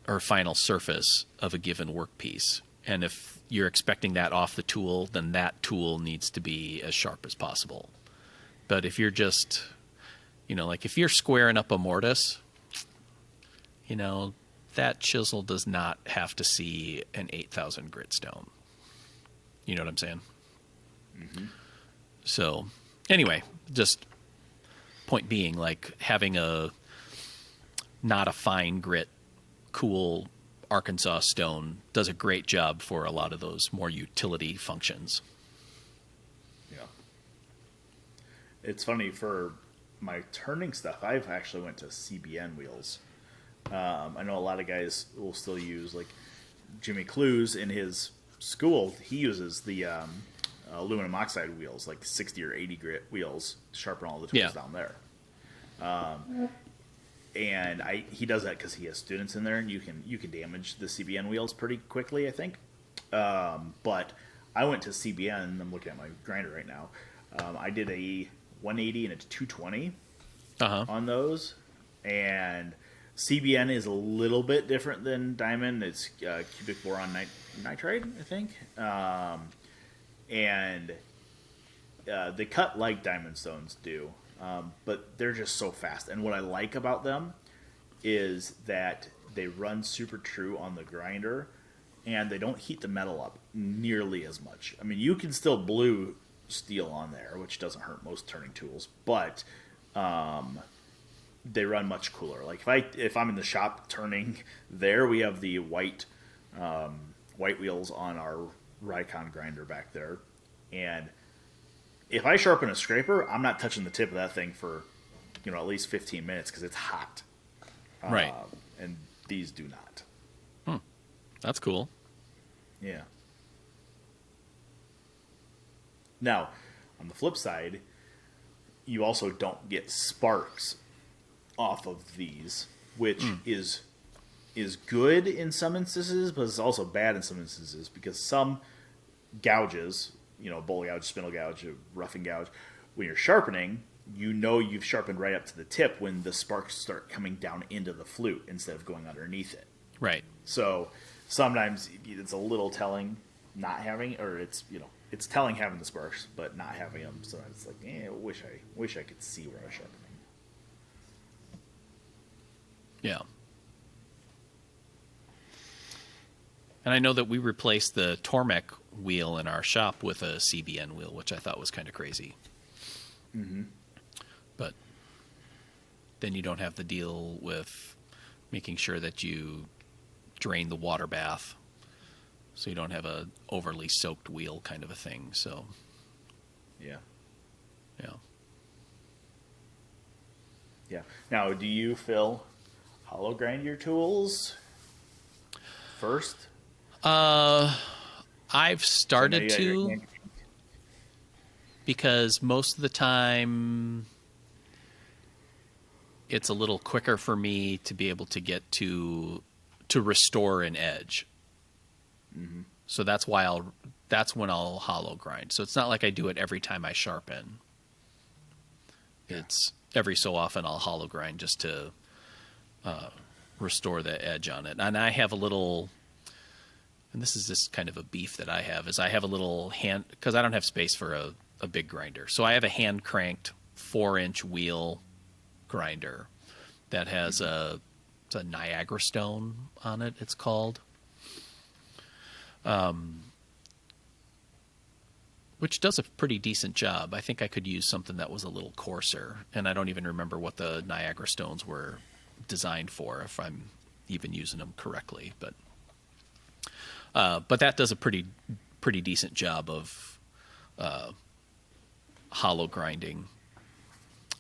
or final surface of a given workpiece? And if you're expecting that off the tool, then that tool needs to be as sharp as possible. But if you're just, you know, like if you're squaring up a mortise, you know, that chisel does not have to see an 8,000 grit stone. You know what I'm saying? Mm-hmm. So anyway, just point being, like having not a fine grit, cool Arkansas stone does a great job for a lot of those more utility functions. Yeah. It's funny, for my turning stuff, I've actually went to CBN wheels. I know a lot of guys will still use, like Jimmy Clues in his school, he uses the aluminum oxide wheels, like 60 or 80 grit wheels, to sharpen all the tools down there. and he does that because he has students in there, and you can damage the CBN wheels pretty quickly, I think. But I went to CBN, and I'm looking at my grinder right now. I did a 180 and a 220 on those, and CBN is a little bit different than diamond. It's cubic boron nitride, I think, and they cut like diamond stones do, but they're just so fast. And what I like about them is that they run super true on the grinder, and they don't heat the metal up nearly as much. I mean, you can still blue steel on there, which doesn't hurt most turning tools, but they run much cooler. Like if I'm in the shop turning there, we have the white wheels on our Rikon grinder back there, and if I sharpen a scraper, I'm not touching the tip of that thing for at least 15 minutes because it's hot. Right. And these do not. That's cool. Yeah. Now, on the flip side, you also don't get sparks off of these, which is good in some instances, but it's also bad in some instances because some gouges, bowl gouge, spindle gouge, roughing gouge, when you're sharpening, you've sharpened right up to the tip when the sparks start coming down into the flute instead of going underneath it. Right. So sometimes it's a little telling not having, or it's telling having the sparks but not having them. So it's like, I wish I could see where I was sharpening. Yeah. And I know that we replaced the Tormek wheel in our shop with a CBN wheel, which I thought was kind of crazy. Mm-hmm. But then you don't have to deal with making sure that you drain the water bath, so you don't have a overly soaked wheel kind of a thing. So, yeah. Now, do you, Phil, hollow grind your tools first? I've started to, because most of the time it's a little quicker for me to be able to get to restore an edge. Mm-hmm. So that's when I'll hollow grind. So it's not like I do it every time I sharpen. Yeah. It's every so often I'll hollow grind just to restore the edge on it. And I have a little, and this is just kind of a beef that I have, is I have a little hand, because I don't have space for a big grinder. So I have a hand cranked 4-inch wheel grinder that has it's a Niagara stone on it, it's called. Which does a pretty decent job. I think I could use something that was a little coarser, and I don't even remember what the Niagara stones were designed for, if I'm even using them correctly. But that does a pretty decent job of hollow grinding.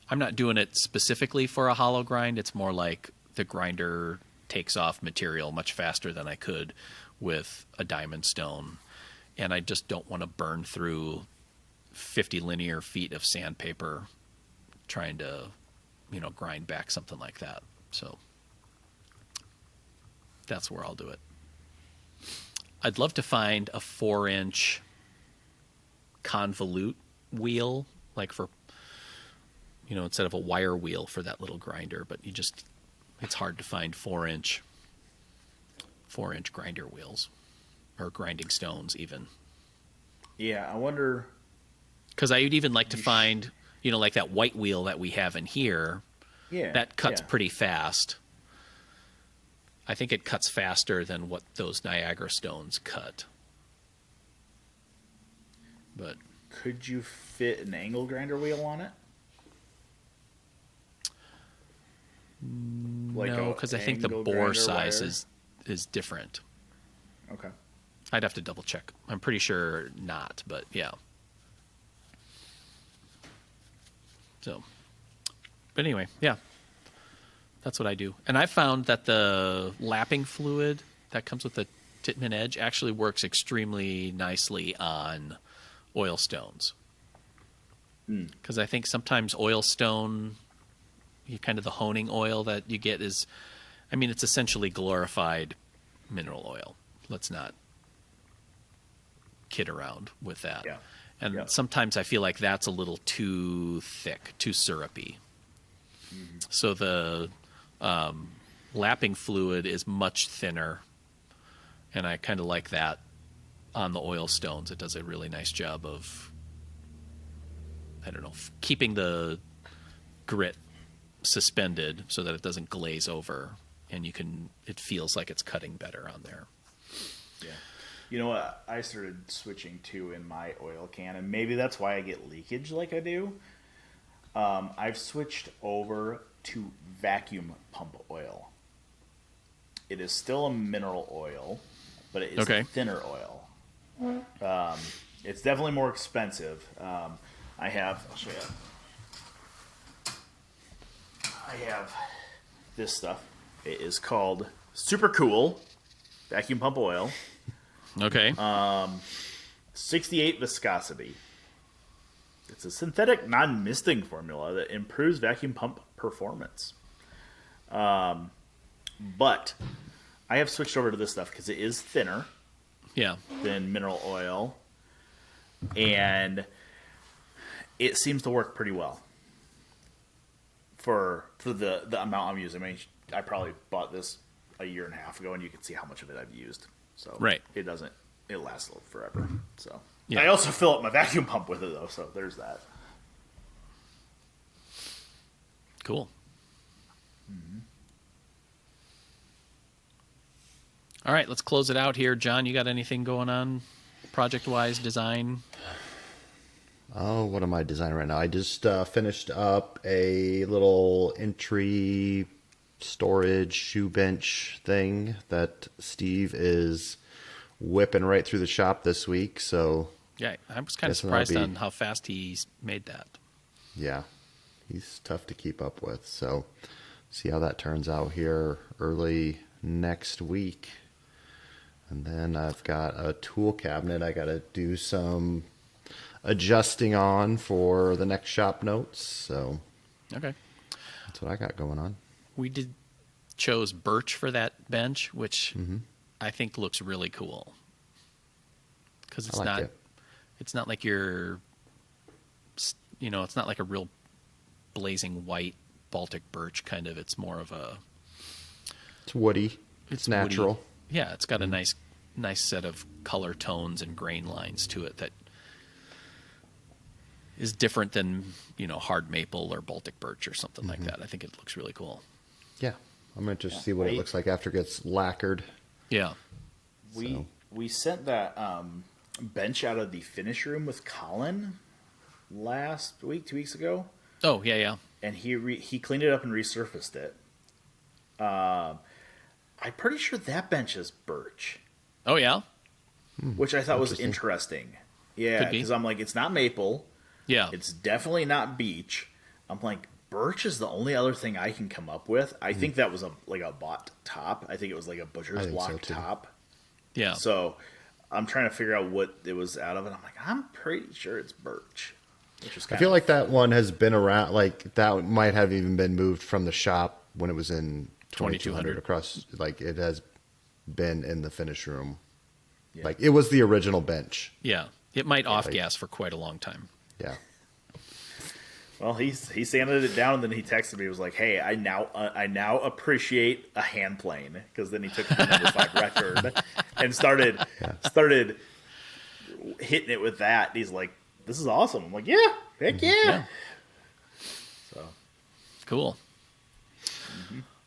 I'm not doing it specifically for a hollow grind. It's more like the grinder takes off material much faster than I could with a diamond stone. And I just don't want to burn through 50 linear feet of sandpaper trying to, grind back something like that. So that's where I'll do it. I'd love to find a 4-inch convolute wheel, like for, instead of a wire wheel for that little grinder, but it's hard to find 4-inch grinder wheels. Or grinding stones, even. Yeah, I wonder. Because I would even like to find, like that white wheel that we have in here. Yeah. That cuts pretty fast. I think it cuts faster than what those Niagara stones cut. But could you fit an angle grinder wheel on it? No, because I think the bore size is different. Okay. I'd have to double check. I'm pretty sure not, but yeah. So, but anyway, yeah. That's what I do. And I found that the lapping fluid that comes with the Titman Edge actually works extremely nicely on oil stones. Because I think sometimes oil stone, kind of the honing oil that you get is, I mean, it's essentially glorified mineral oil. Let's not kid around with that. Yeah. And sometimes I feel like that's a little too thick, too syrupy. Mm-hmm. So the lapping fluid is much thinner, and I kind of like that on the oil stones. It does a really nice job of, I don't know, keeping the grit suspended so that it doesn't glaze over, and it feels like it's cutting better on there. Yeah. You know what I started switching to in my oil can, and maybe that's why I get leakage like I do. I've switched over to vacuum pump oil. It is still a mineral oil, but it is a thinner oil. It's definitely more expensive. I'll show you. I have this stuff. It is called Super Cool Vacuum Pump Oil. Okay. 68 viscosity. It's a synthetic non-misting formula that improves vacuum pump performance. But I have switched over to this stuff because it is thinner than mineral oil, and it seems to work pretty well for the amount I'm using. I mean, I probably bought this a year and a half ago, and you can see how much of it I've used. So it lasts forever. So I also fill up my vacuum pump with it though. So there's that. Cool. Mm-hmm. All right, let's close it out here. John, you got anything going on project-wise, design? Oh, what am I designing right now? I just finished up a little entry storage shoe bench thing that Steve is whipping right through the shop this week. So yeah, I was kind of surprised on how fast he's made that. Yeah, he's tough to keep up with. So see how that turns out here early next week. And then I've got a tool cabinet I got to do some adjusting on for the next ShopNotes. So okay, that's what I got going on. We chose birch for that bench, which I think looks really cool because it's not like it's not like a real blazing white Baltic birch kind of. It's more of it's woody. It's natural. Woody. Yeah, it's got a nice set of color tones and grain lines to it that is different than, hard maple or Baltic birch or something like that. I think it looks really cool. Yeah. I'm going to just see what it looks like after it gets lacquered. Yeah. We sent that bench out of the finish room with Colin last week, 2 weeks ago. Oh, yeah. And he cleaned it up and resurfaced it. I'm pretty sure that bench is birch. Oh, yeah? Which I thought was interesting. Yeah, because I'm like, it's not maple. Yeah. It's definitely not beech. I'm like, birch is the only other thing I can come up with. I think that was a bought top. I think it was like a butcher's block top. Yeah. So I'm trying to figure out what it was out of, and I'm like, I'm pretty sure it's birch. I feel like that one has been around. Like that might have even been moved from the shop when it was in 2200 across. Like it has been in the finish room. Yeah. Like it was the original bench. Yeah. It might off-gas for quite a long time. Yeah. Well, he sanded it down, and then he texted me. He was like, "Hey, I now appreciate a hand plane," because then he took the number 5 record and started hitting it with that. And he's like, "This is awesome." I'm like, "Yeah, heck yeah." So cool.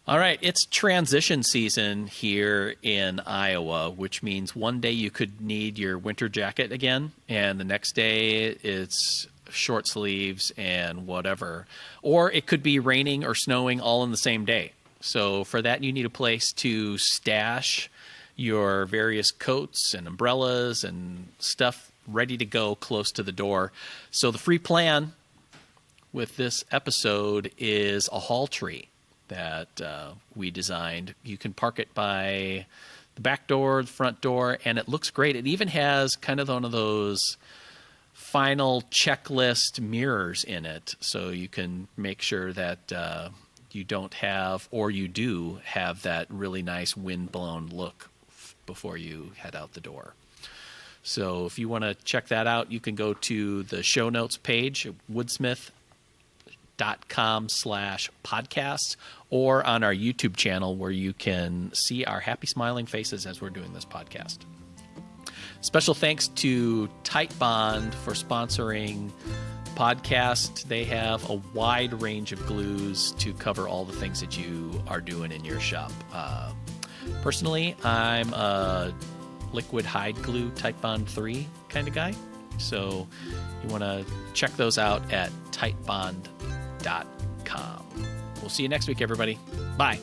All right, it's transition season here in Iowa, which means one day you could need your winter jacket again, and the next day it's short sleeves and whatever. Or it could be raining or snowing all in the same day. So for that, you need a place to stash your various coats and umbrellas and stuff ready to go close to the door. So the free plan with this episode is a haul tree that we designed. You can park it by the back door, the front door, and it looks great. It even has kind of one of those final checklist mirrors in it, so you can make sure that you don't have, or you do have, that really nice wind-blown look before you head out the door. So if you want to check that out, you can go to the show notes page at woodsmith.com/podcast, or on our YouTube channel, where you can see our happy smiling faces as we're doing this podcast. Special thanks to Titebond for sponsoring the podcast. They have a wide range of glues to cover all the things that you are doing in your shop. Personally, I'm a liquid hide glue Titebond 3 kind of guy. So you want to check those out at titebond.com. We'll see you next week, everybody. Bye.